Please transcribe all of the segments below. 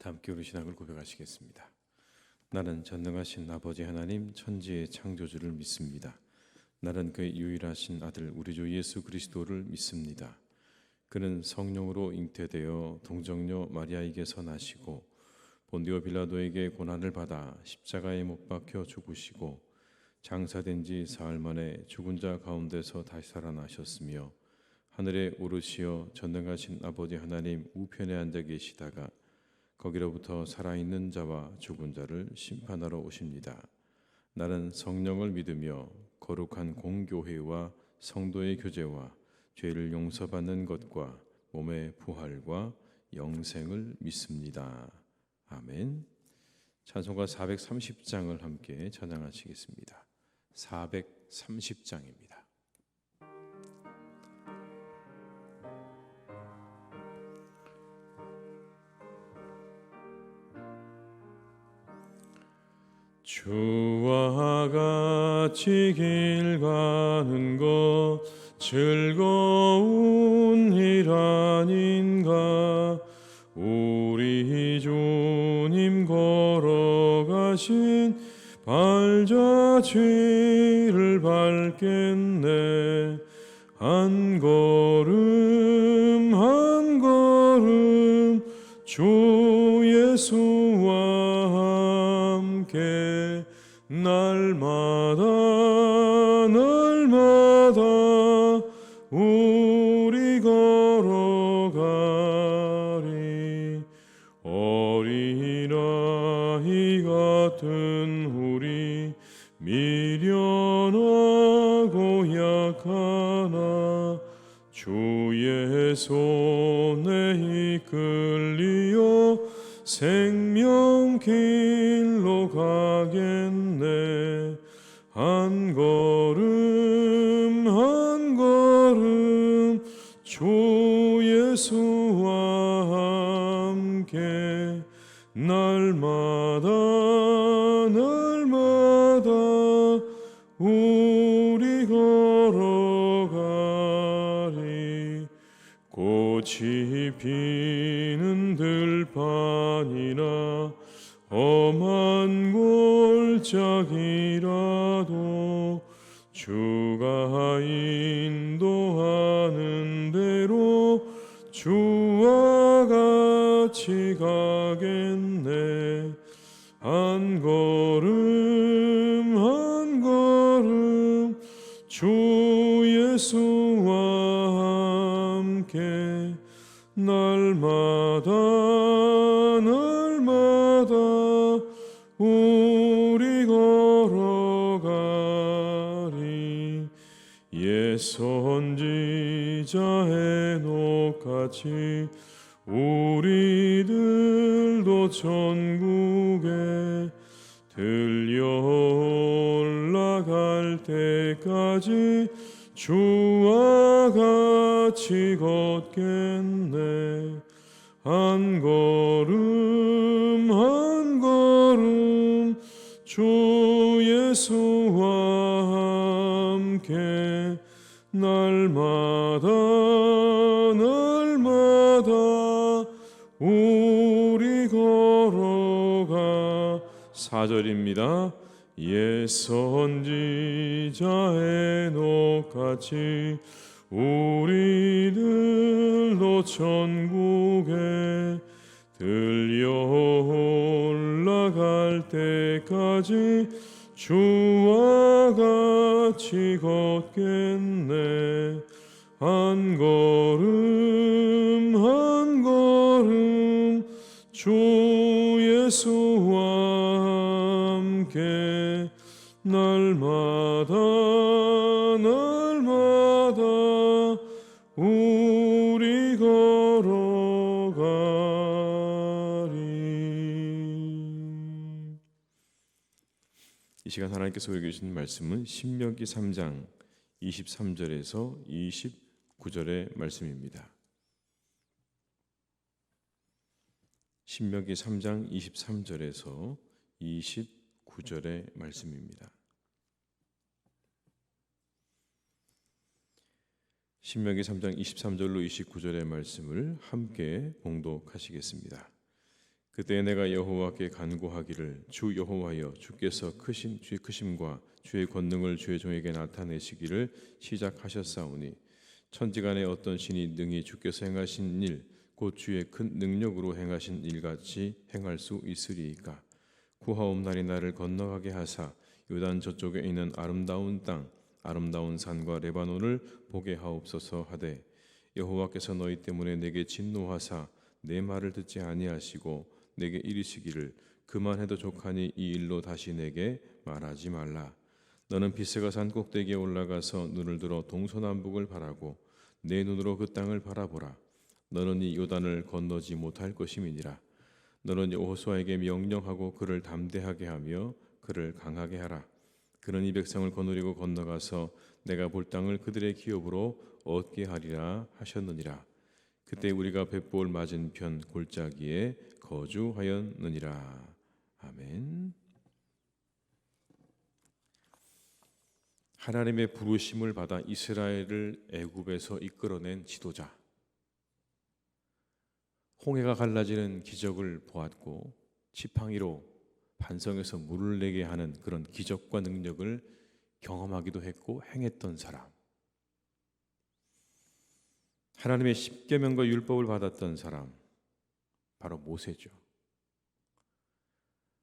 다 함께 우리 신앙을 고백하시겠습니다. 나는 전능하신 아버지 하나님 천지의 창조주를 믿습니다. 나는 그의 유일하신 아들 우리 주 예수 그리스도를 믿습니다. 그는 성령으로 잉태되어 동정녀 마리아에게서 나시고 본디오 빌라도에게 고난을 받아 십자가에 못 박혀 죽으시고 장사된 지 사흘 만에 죽은 자 가운데서 다시 살아나셨으며 하늘에 오르시어 전능하신 아버지 하나님 우편에 앉아 계시다가 거기로부터 살아있는 자와 죽은 자를 심판하러 오십니다. 나는 성령을 믿으며 거룩한 공교회와 성도의 교제와 죄를 용서받는 것과 몸의 부활과 영생을 믿습니다. 아멘. 찬송가 430장을 함께 찬양하시겠습니다. 430장입니다. 주와 같이 길 가는 것 즐거운 일 아닌가. 우리 주님 걸어가신 발자취를 밟겠네. 한 걸음 한 걸음 주 예수와 함께 날마다 날마다 우리 걸어가리. 어린아이 같은 우리 미련하고 약하나 주의 손에 이끌리어 생명길로 가겠네. 한 걸음 한 걸음 주 예수와 함께 날마다 날마다 우리 걸어가리. 꽃이 피는 들판이나 험한 골짜기라도 주가 인도하는 대로 주와 같이 가겠네. 한 걸음 한 걸음 주 예수와 함께 날마다 날마다 우리 걸어가리. 옛 선지자 에녹같이 우리들도 천국에 들려 올라갈 때까지 주와 같이 걷겠네. 한 걸음 한 걸음 주 예수와 함께 날마다 날마다 우리 걸어가. 4절입니다. 옛 선지자 에녹같이 우리들도 천국에 들려 올라갈 때까지 주와 같이 걷겠네. 한 걸음 한 걸음 주 예수와 함께 날마다 날마다 우리 걸어가리. 이 시간 하나님께서 우리에게 주신 말씀은 신명기 3장 23절에서 29절의 말씀입니다. 신명기 3장 23절에서 29절의 말씀입니다. 신명기 3장 23절로 29절의 말씀을 함께 봉독하시겠습니다. 그때 내가 여호와께 간구하기를 주 여호와여 주께서 크신 주의 크심과 주의 권능을 주의 종에게 나타내시기를 시작하셨사오니 천지간에 어떤 신이 능히 주께서 행하신 일 곧 주의 큰 능력으로 행하신 일같이 행할 수 있으리이까. 구하옵나니 나를 건너가게 하사 요단 저쪽에 있는 아름다운 땅 아름다운 산과 레바논을 보게 하옵소서 하되 여호와께서 너희 때문에 내게 진노하사 내 말을 듣지 아니하시고 내게 이르시기를 그만해도 족하니 이 일로 다시 내게 말하지 말라. 너는 비스가 산 꼭대기에 올라가서 눈을 들어 동서남북을 바라고 내 눈으로 그 땅을 바라보라. 너는 이 요단을 건너지 못할 것임이니라. 너는 여호수아에게 명령하고 그를 담대하게 하며 그를 강하게 하라. 그는 이 백성을 거느리고 건너가서 내가 볼 땅을 그들의 기업으로 얻게 하리라 하셨느니라. 그때 우리가 벳볼 맞은편 골짜기에 거주하였느니라. 아멘. 하나님의 부르심을 받아 이스라엘을 애굽에서 이끌어낸 지도자. 홍해가 갈라지는 기적을 보았고 지팡이로 반성에서 물을 내게 하는 그런 기적과 능력을 경험하기도 했고 행했던 사람. 하나님의 십계명과 율법을 받았던 사람, 바로 모세죠.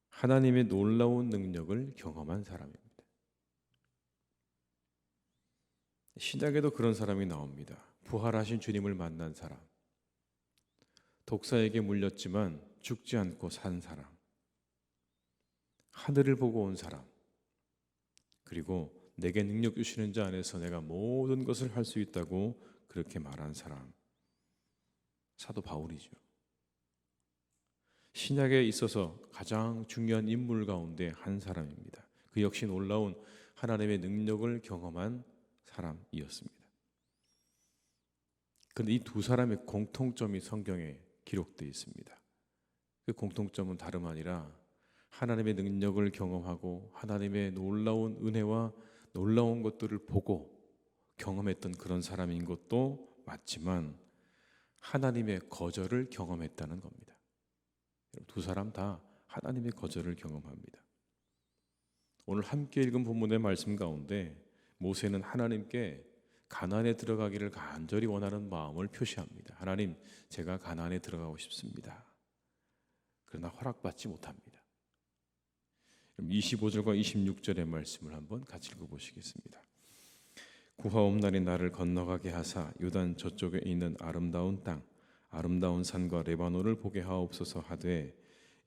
하나님의 놀라운 능력을 경험한 사람입니다. 신약에도 그런 사람이 나옵니다. 부활하신 주님을 만난 사람, 독사에게 물렸지만 죽지 않고 산 사람, 하늘을 보고 온 사람, 그리고 내게 능력 주시는 자 안에서 내가 모든 것을 할 수 있다고 그렇게 말한 사람, 사도 바울이죠. 신약에 있어서 가장 중요한 인물 가운데 한 사람입니다. 그 역시 놀라운 하나님의 능력을 경험한 사람이었습니다. 그런데 이 두 사람의 공통점이 성경에 기록되어 있습니다. 그 공통점은 다름 아니라 하나님의 능력을 경험하고 하나님의 놀라운 은혜와 놀라운 것들을 보고 경험했던 그런 사람인 것도 맞지만 하나님의 거절을 경험했다는 겁니다. 두 사람 다 하나님의 거절을 경험합니다. 오늘 함께 읽은 본문의 말씀 가운데 모세는 하나님께 가나안에 들어가기를 간절히 원하는 마음을 표시합니다. 하나님, 제가 가나안에 들어가고 싶습니다. 그러나 허락받지 못합니다. 25절과 26절의 말씀을 한번 같이 읽어보시겠습니다. 구하옵나니 나를 건너가게 하사 요단 저쪽에 있는 아름다운 땅 아름다운 산과 레바논을 보게 하옵소서 하되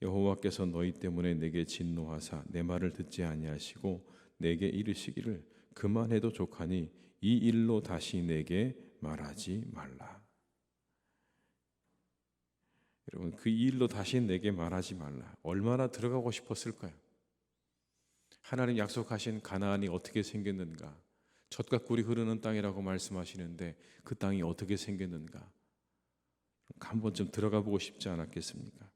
여호와께서 너희 때문에 내게 진노하사 내 말을 듣지 아니하시고 내게 이르시기를 그만해도 족하니 이 일로 다시 내게 말하지 말라. 여러분, 그 일로 다시 내게 말하지 말라. 얼마나 들어가고 싶었을까요? 하나님 약속하신 가나안이 어떻게 생겼는가? 젖과 꿀이 흐르는 땅이라고 말씀하시는데 그 땅이 어떻게 생겼는가? 한 번쯤 들어가 보고 싶지 않았겠습니까?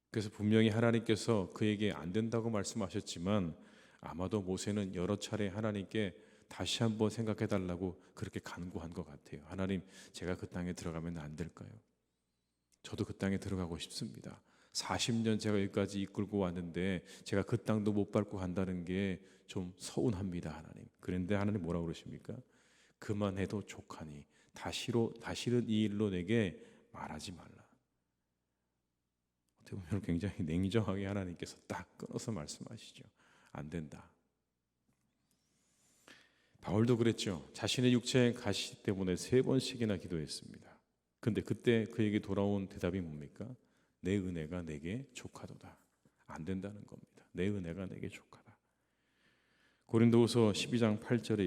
그래서 분명히 하나님께서 그에게 안 된다고 말씀하셨지만 아마도 모세는 여러 차례 하나님께 다시 한번 생각해 달라고 그렇게 간구한 것 같아요. 하나님, 제가 그 땅에 들어가면 안 될까요? 저도 그 땅에 들어가고 싶습니다. 40년 제가 여기까지 이끌고 왔는데 제가 그 땅도 못 밟고 간다는 게 좀 서운합니다, 하나님. 그런데 하나님 뭐라고 그러십니까? 그만해도 족하니 다시는 이 일로 내게 말하지 말라. 어떻게 보면 굉장히 냉정하게 하나님께서 딱 끊어서 말씀하시죠. 안 된다. 바울도 그랬죠. 자신의 육체의 가시 때문에 3번씩이나 기도했습니다. 근데 그때 그에게 돌아온 대답이 뭡니까? 내 은혜가 내게 족하도다. 안 된다는 겁니다. 내 은혜가 내게 족하다. 고린도후서 12장 8절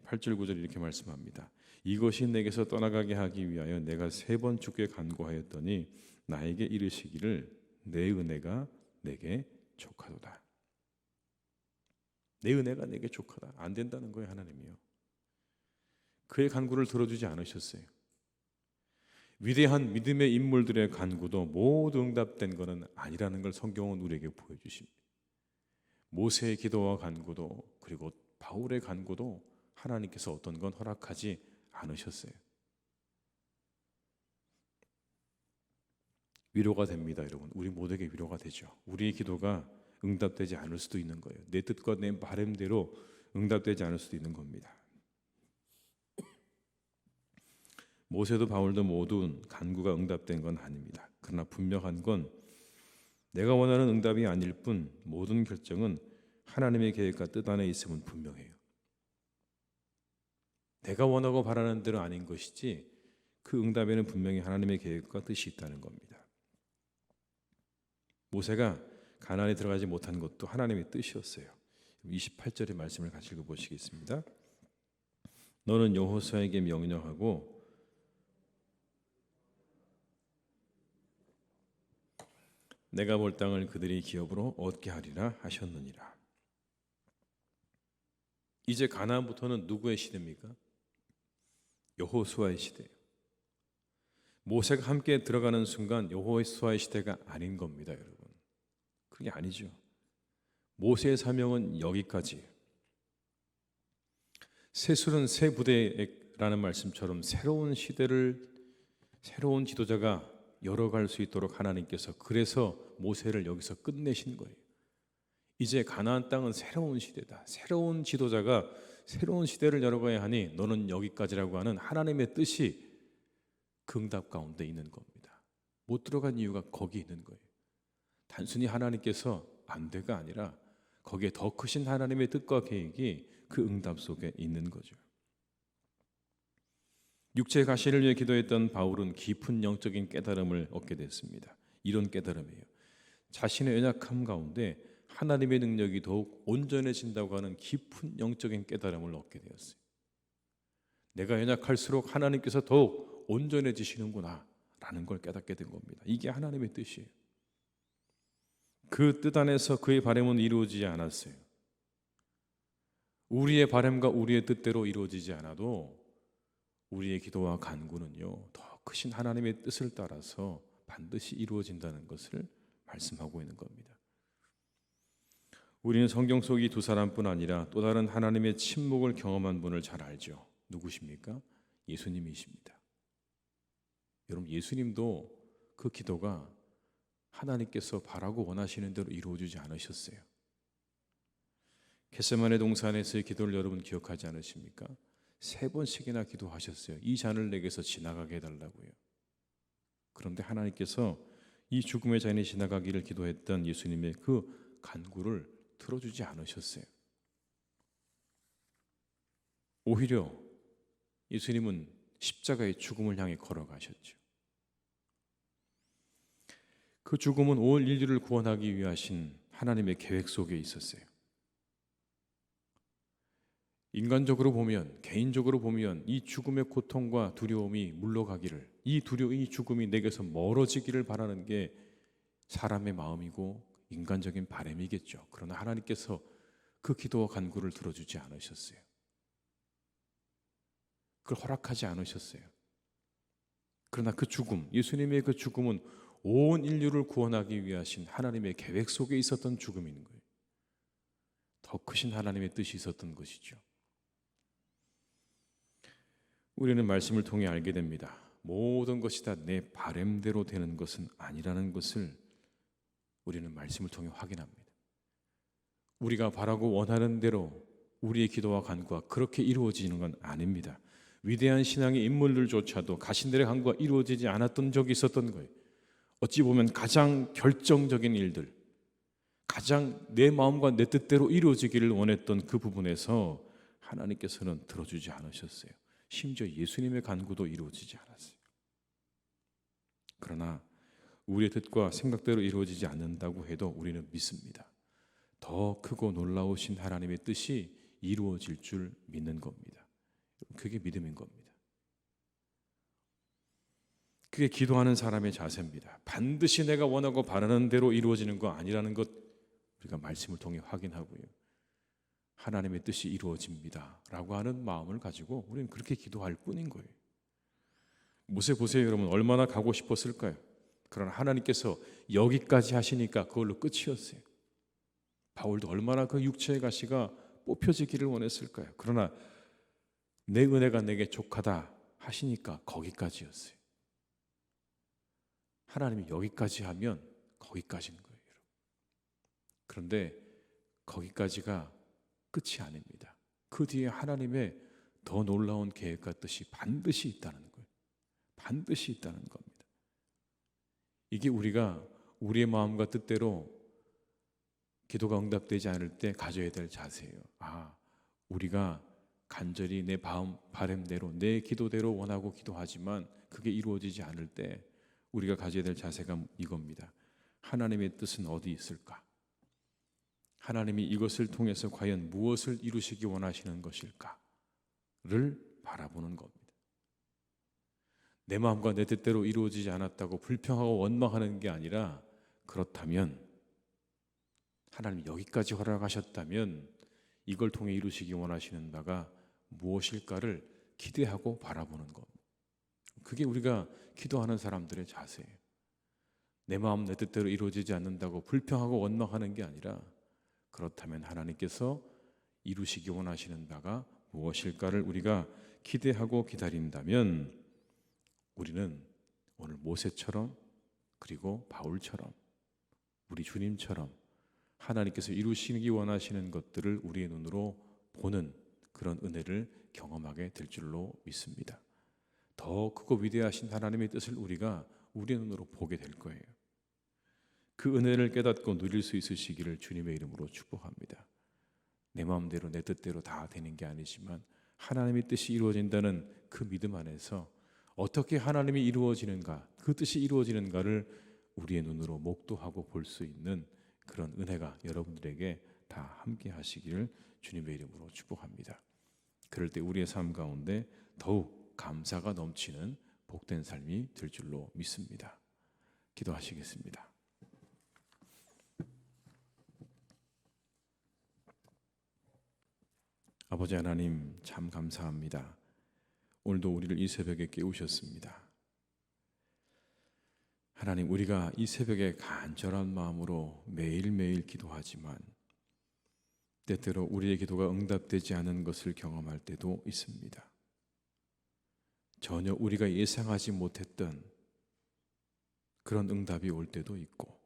9절에 이렇게 말씀합니다. 이것이 내게서 떠나가게 하기 위하여 내가 3번 주께 간구하였더니 나에게 이르시기를 내 은혜가 내게 족하도다. 내 은혜가 내게 족하다. 안 된다는 거예요, 하나님이요. 그의 간구를 들어주지 않으셨어요. 위대한 믿음의 인물들의 간구도 모두 응답된 것은 아니라는 걸 성경은 우리에게 보여주십니다. 모세의 기도와 간구도 그리고 바울의 간구도 하나님께서 어떤 건 허락하지 않으셨어요. 위로가 됩니다, 여러분. 우리 모두에게 위로가 되죠. 우리의 기도가 응답되지 않을 수도 있는 거예요. 내 뜻과 내 바람대로 응답되지 않을 수도 있는 겁니다. 모세도 바울도 모두 간구가 응답된 건 아닙니다. 그러나 분명한 건 내가 원하는 응답이 아닐 뿐 모든 결정은 하나님의 계획과 뜻 안에 있음은 분명해요. 내가 원하고 바라는 대로 아닌 것이지 그 응답에는 분명히 하나님의 계획과 뜻이 있다는 겁니다. 모세가 가나안에 들어가지 못한 것도 하나님의 뜻이었어요. 28절의 말씀을 같이 읽어보시겠습니다. 너는 여호수아에게 명령하고 내가 볼 땅을 그들이 기업으로 얻게 하리라 하셨느니라. 이제 가나안부터는 누구의 시대입니까? 여호수아의 시대예요. 모세가 함께 들어가는 순간 여호수아의 시대가 아닌 겁니다, 여러분. 그게 아니죠. 모세의 사명은 여기까지예요. 새술은 새 부대라는 말씀처럼 새로운 시대를 새로운 지도자가 열어갈 수 있도록 하나님께서 그래서 모세를 여기서 끝내신 거예요. 이제 가나안 땅은 새로운 시대다. 새로운 지도자가 새로운 시대를 열어가야 하니 너는 여기까지라고 하는 하나님의 뜻이 그 응답 가운데 있는 겁니다. 못 들어간 이유가 거기 있는 거예요. 단순히 하나님께서 안 돼가 아니라 거기에 더 크신 하나님의 뜻과 계획이 그 응답 속에 있는 거죠. 육체의 가시를 위해 기도했던 바울은 깊은 영적인 깨달음을 얻게 됐습니다. 이런 깨달음이에요. 자신의 연약함 가운데 하나님의 능력이 더욱 온전해진다고 하는 깊은 영적인 깨달음을 얻게 되었어요. 내가 연약할수록 하나님께서 더욱 온전해지시는구나 라는 걸 깨닫게 된 겁니다. 이게 하나님의 뜻이에요. 그 뜻 안에서 그의 바람은 이루어지지 않았어요. 우리의 바람과 우리의 뜻대로 이루어지지 않아도 우리의 기도와 간구는요, 더 크신 하나님의 뜻을 따라서 반드시 이루어진다는 것을 말씀하고 있는 겁니다. 우리는 성경 속 이 두 사람뿐 아니라 또 다른 하나님의 침묵을 경험한 분을 잘 알죠. 누구십니까? 예수님이십니다. 여러분, 예수님도 그 기도가 하나님께서 바라고 원하시는 대로 이루어지지 않으셨어요. 겟세마네 동산에서의 기도를 여러분 기억하지 않으십니까? 3번씩이나 기도하셨어요. 이 잔을 내게서 지나가게 해달라고요. 그런데 하나님께서 이 죽음의 잔이 지나가기를 기도했던 예수님의 그 간구를 들어주지 않으셨어요. 오히려 예수님은 십자가의 죽음을 향해 걸어가셨죠. 그 죽음은 온 인류를 구원하기 위하신 하나님의 계획 속에 있었어요. 인간적으로 보면, 개인적으로 보면 이 죽음의 고통과 두려움이 물러가기를, 이 죽음이 내게서 멀어지기를 바라는 게 사람의 마음이고 인간적인 바람이겠죠. 그러나 하나님께서 그 기도와 간구를 들어주지 않으셨어요. 그걸 허락하지 않으셨어요. 그러나 그 죽음, 예수님의 그 죽음은 온 인류를 구원하기 위하신 하나님의 계획 속에 있었던 죽음인 거예요. 더 크신 하나님의 뜻이 있었던 것이죠. 우리는 말씀을 통해 알게 됩니다. 모든 것이 다 내 바램대로 되는 것은 아니라는 것을 우리는 말씀을 통해 확인합니다. 우리가 바라고 원하는 대로 우리의 기도와 간구가 그렇게 이루어지는 건 아닙니다. 위대한 신앙의 인물들조차도 가신들의 간구가 이루어지지 않았던 적이 있었던 거예요. 어찌 보면 가장 결정적인 일들, 가장 내 마음과 내 뜻대로 이루어지기를 원했던 그 부분에서 하나님께서는 들어주지 않으셨어요. 심지어 예수님의 간구도 이루어지지 않았어요. 그러나 우리의 뜻과 생각대로 이루어지지 않는다고 해도 우리는 믿습니다. 더 크고 놀라우신 하나님의 뜻이 이루어질 줄 믿는 겁니다. 그게 믿음인 겁니다. 그게 기도하는 사람의 자세입니다. 반드시 내가 원하고 바라는 대로 이루어지는 거 아니라는 것 우리가 말씀을 통해 확인하고요. 하나님의 뜻이 이루어집니다 라고 하는 마음을 가지고 우리는 그렇게 기도할 뿐인 거예요. 모세 보세요, 여러분. 얼마나 가고 싶었을까요? 그러나 하나님께서 여기까지 하시니까 그걸로 끝이었어요. 바울도 얼마나 그 육체의 가시가 뽑혀지기를 원했을까요? 그러나 내 은혜가 내게 족하다 하시니까 거기까지였어요. 하나님이 여기까지 하면 거기까지인 거예요. 그런데 거기까지가 끝이 아닙니다. 그 뒤에 하나님의 더 놀라운 계획과 뜻이 반드시 있다는 거예요. 반드시 있다는 겁니다. 이게 우리가 우리의 마음과 뜻대로 기도가 응답되지 않을 때 가져야 될 자세예요. 우리가 간절히 내 바람대로 내 기도대로 원하고 기도하지만 그게 이루어지지 않을 때 우리가 가져야 될 자세가 이겁니다. 하나님의 뜻은 어디 있을까? 하나님이 이것을 통해서 과연 무엇을 이루시기 원하시는 것일까를 바라보는 겁니다. 내 마음과 내 뜻대로 이루어지지 않았다고 불평하고 원망하는 게 아니라, 그렇다면 하나님이 여기까지 허락하셨다면 이걸 통해 이루시기 원하시는 바가 무엇일까를 기대하고 바라보는 것. 그게 우리가 기도하는 사람들의 자세예요. 내 마음 내 뜻대로 이루어지지 않는다고 불평하고 원망하는 게 아니라, 그렇다면 하나님께서 이루시기 원하시는 바가 무엇일까를 우리가 기대하고 기다린다면 우리는 오늘 모세처럼, 그리고 바울처럼, 우리 주님처럼 하나님께서 이루시기 원하시는 것들을 우리의 눈으로 보는 그런 은혜를 경험하게 될 줄로 믿습니다. 더 크고 위대하신 하나님의 뜻을 우리가 우리의 눈으로 보게 될 거예요. 그 은혜를 깨닫고 누릴 수 있으시기를 주님의 이름으로 축복합니다. 내 마음대로 내 뜻대로 다 되는 게 아니지만 하나님의 뜻이 이루어진다는 그 믿음 안에서 어떻게 하나님이 이루어지는가, 그 뜻이 이루어지는가를 우리의 눈으로 목도하고 볼 수 있는 그런 은혜가 여러분들에게 다 함께 하시기를 주님의 이름으로 축복합니다. 그럴 때 우리의 삶 가운데 더욱 감사가 넘치는 복된 삶이 될 줄로 믿습니다. 기도하시겠습니다. 아버지 하나님, 참 감사합니다. 오늘도 우리를 이 새벽에 깨우셨습니다. 하나님, 우리가 이 새벽에 간절한 마음으로 매일매일 기도하지만 때때로 우리의 기도가 응답되지 않은 것을 경험할 때도 있습니다. 전혀 우리가 예상하지 못했던 그런 응답이 올 때도 있고,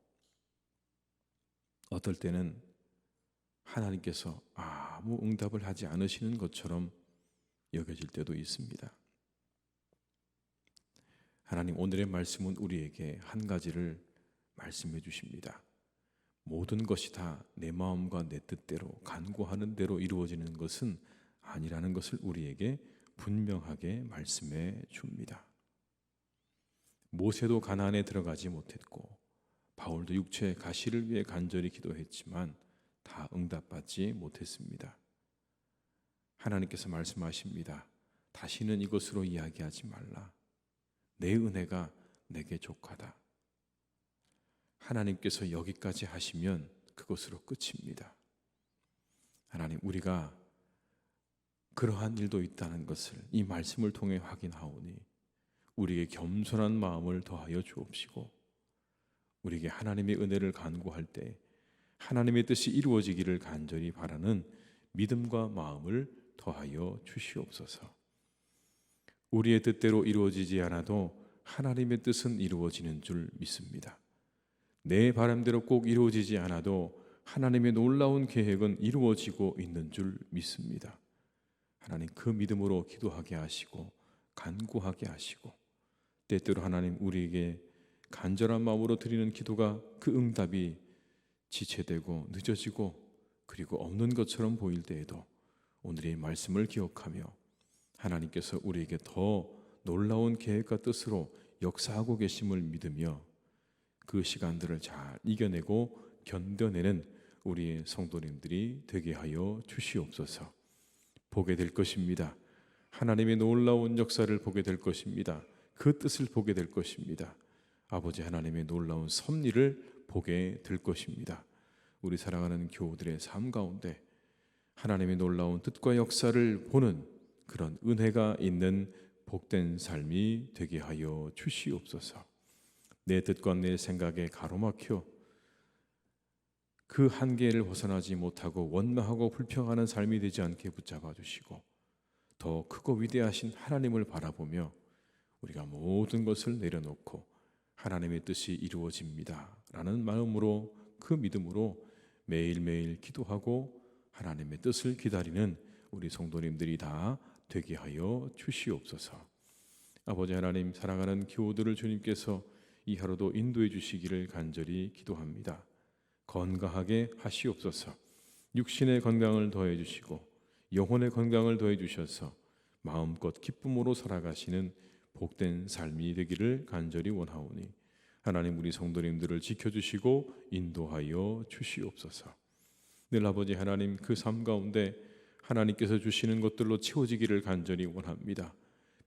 어떨 때는 하나님께서 아무 응답을 하지 않으시는 것처럼 여겨질 때도 있습니다. 하나님, 오늘의 말씀은 우리에게 한 가지를 말씀해 주십니다. 모든 것이 다 내 마음과 내 뜻대로 간구하는 대로 이루어지는 것은 아니라는 것을 우리에게 분명하게 말씀해 줍니다. 모세도 가나안에 들어가지 못했고 바울도 육체의 가시를 위해 간절히 기도했지만 다 응답받지 못했습니다. 하나님께서 말씀하십니다. 다시는 이것으로 이야기하지 말라. 내 은혜가 내게 족하다. 하나님께서 여기까지 하시면 그것으로 끝입니다. 하나님, 우리가 그러한 일도 있다는 것을 이 말씀을 통해 확인하오니 우리에게 겸손한 마음을 더하여 주옵시고, 우리에게 하나님의 은혜를 간구할 때 하나님의 뜻이 이루어지기를 간절히 바라는 믿음과 마음을 더하여 주시옵소서. 우리의 뜻대로 이루어지지 않아도 하나님의 뜻은 이루어지는 줄 믿습니다. 내 바람대로 꼭 이루어지지 않아도 하나님의 놀라운 계획은 이루어지고 있는 줄 믿습니다. 하나님, 그 믿음으로 기도하게 하시고 간구하게 하시고, 때때로 하나님 우리에게 간절한 마음으로 드리는 기도가 그 응답이 지체되고 늦어지고 그리고 없는 것처럼 보일 때에도 오늘의 말씀을 기억하며 하나님께서 우리에게 더 놀라운 계획과 뜻으로 역사하고 계심을 믿으며 그 시간들을 잘 이겨내고 견뎌내는 우리의 성도님들이 되게 하여 주시옵소서. 보게 될 것입니다. 하나님의 놀라운 역사를 보게 될 것입니다. 그 뜻을 보게 될 것입니다. 아버지 하나님의 놀라운 섭리를 보게 될 것입니다. 우리 사랑하는 교우들의 삶 가운데 하나님의 놀라운 뜻과 역사를 보는 그런 은혜가 있는 복된 삶이 되게 하여 주시옵소서. 내 뜻과 내 생각에 가로막혀 그 한계를 벗어나지 못하고 원망하고 불평하는 삶이 되지 않게 붙잡아 주시고, 더 크고 위대하신 하나님을 바라보며 우리가 모든 것을 내려놓고 하나님의 뜻이 이루어집니다 라는 마음으로, 그 믿음으로 매일매일 기도하고 하나님의 뜻을 기다리는 우리 성도님들이 다 되게 하여 주시옵소서. 아버지 하나님, 사랑하는 교우들을 주님께서 이 하루도 인도해 주시기를 간절히 기도합니다. 건강하게 하시옵소서. 육신의 건강을 더해 주시고 영혼의 건강을 더해 주셔서 마음껏 기쁨으로 살아가시는 복된 삶이 되기를 간절히 원하오니 하나님, 우리 성도님들을 지켜주시고 인도하여 주시옵소서. 늘 아버지 하나님, 그 삶 가운데 하나님께서 주시는 것들로 채워지기를 간절히 원합니다.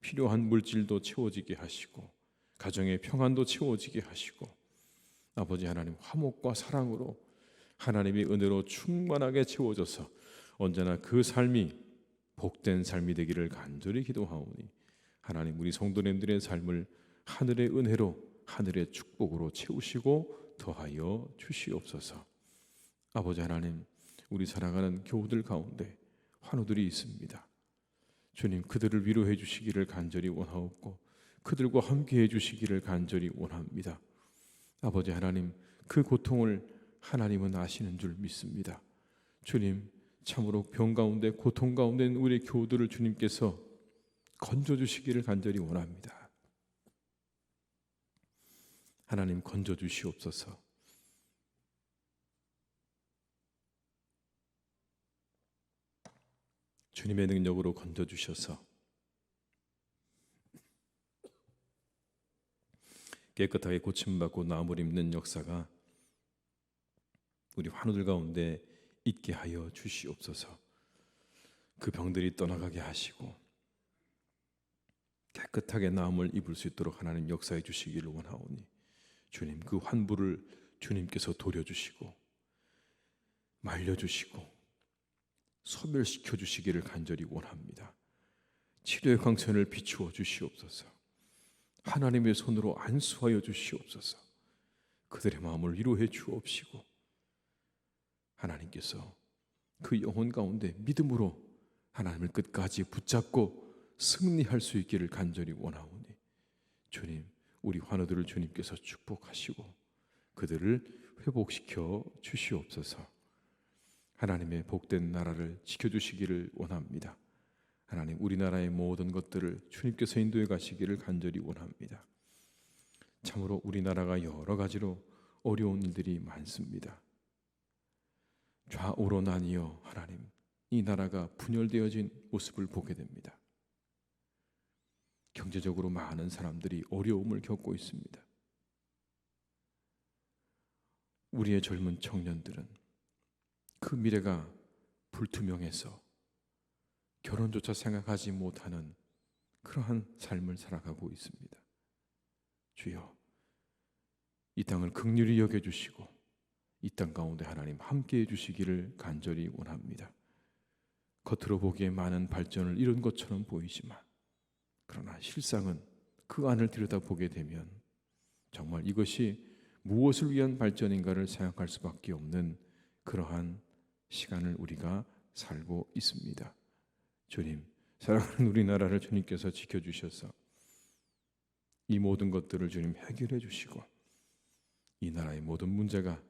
필요한 물질도 채워지게 하시고 가정의 평안도 채워지게 하시고 아버지 하나님, 화목과 사랑으로 하나님의 은혜로 충만하게 채워져서 언제나 그 삶이 복된 삶이 되기를 간절히 기도하오니 하나님, 우리 성도님들의 삶을 하늘의 은혜로, 하늘의 축복으로 채우시고 더하여 주시옵소서. 아버지 하나님, 우리 사랑하는 교우들 가운데 환우들이 있습니다. 주님, 그들을 위로해 주시기를 간절히 원하옵고 그들과 함께 해 주시기를 간절히 원합니다. 아버지 하나님, 그 고통을 하나님은 아시는 줄 믿습니다. 주님, 참으로 병 가운데 고통 가운데 있는 우리 교우들을 주님께서 건져주시기를 간절히 원합니다. 하나님, 건져주시옵소서. 주님의 능력으로 건져주셔서 깨끗하게 고침받고 나음을 입는 역사가 우리 환우들 가운데 있게 하여 주시옵소서. 그 병들이 떠나가게 하시고 깨끗하게 나음을 입을 수 있도록 하나님 역사해 주시기를 원하오니 주님, 그 환부를 주님께서 도려주시고 말려주시고 소멸시켜 주시기를 간절히 원합니다. 치료의 광선을 비추어 주시옵소서. 하나님의 손으로 안수하여 주시옵소서. 그들의 마음을 위로해 주옵시고 하나님께서 그 영혼 가운데 믿음으로 하나님을 끝까지 붙잡고 승리할 수 있기를 간절히 원하오니 주님, 우리 환우들을 주님께서 축복하시고 그들을 회복시켜 주시옵소서. 하나님의 복된 나라를 지켜주시기를 원합니다. 하나님, 우리나라의 모든 것들을 주님께서 인도해 가시기를 간절히 원합니다. 참으로 우리나라가 여러 가지로 어려운 일들이 많습니다. 좌우로 나뉘어 하나님, 이 나라가 분열되어진 모습을 보게 됩니다. 경제적으로 많은 사람들이 어려움을 겪고 있습니다. 우리의 젊은 청년들은 그 미래가 불투명해서 결혼조차 생각하지 못하는 그러한 삶을 살아가고 있습니다. 주여, 이 땅을 긍휼히 여겨주시고 이 땅 가운데 하나님 함께해 주시기를 간절히 원합니다. 겉으로 보기에 많은 발전을 이룬 것처럼 보이지만 그러나 실상은 그 안을 들여다보게 되면 정말 이것이 무엇을 위한 발전인가를 생각할 수밖에 없는 그러한 시간을 우리가 살고 있습니다. 주님, 사랑하는 우리나라를 주님께서 지켜주셔서 이 모든 것들을 주님 해결해 주시고 이 나라의 모든 문제가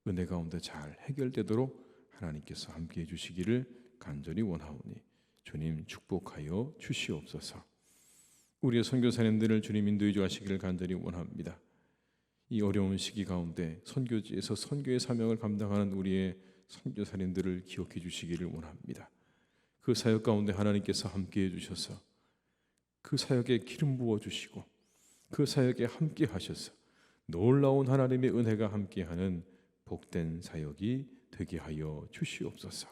은혜 가운데 잘 해결되도록 하나님께서 함께해 주시기를 간절히 원하오니 주님 축복하여 주시옵소서. 우리의 선교사님들을 주님 인도해 주시기를 간절히 원합니다. 이 어려운 시기 가운데 선교지에서 선교의 사명을 감당하는 우리의 선교사님들을 기억해 주시기를 원합니다. 그 사역 가운데 하나님께서 함께해 주셔서 그 사역에 기름 부어 주시고 그 사역에 함께 하셔서 놀라운 하나님의 은혜가 함께하는 복된 사역이 되게 하여 주시옵소서.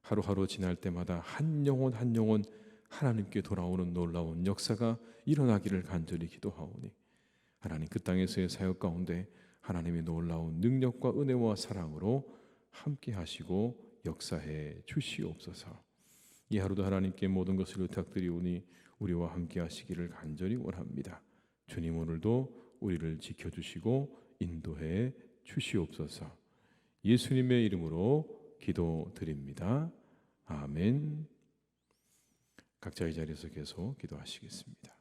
하루하루 지날 때마다 한 영혼 한 영혼 하나님께 돌아오는 놀라운 역사가 일어나기를 간절히 기도하오니 하나님, 그 땅에서의 사역 가운데 하나님의 놀라운 능력과 은혜와 사랑으로 함께 하시고 역사해 주시옵소서. 이 하루도 하나님께 모든 것을 부탁드리오니 우리와 함께 하시기를 간절히 원합니다. 주님, 오늘도 우리를 지켜주시고 인도해 주시옵소서. 예수님의 이름으로 기도드립니다. 아멘. 각자의 자리에서 계속 기도하시겠습니다.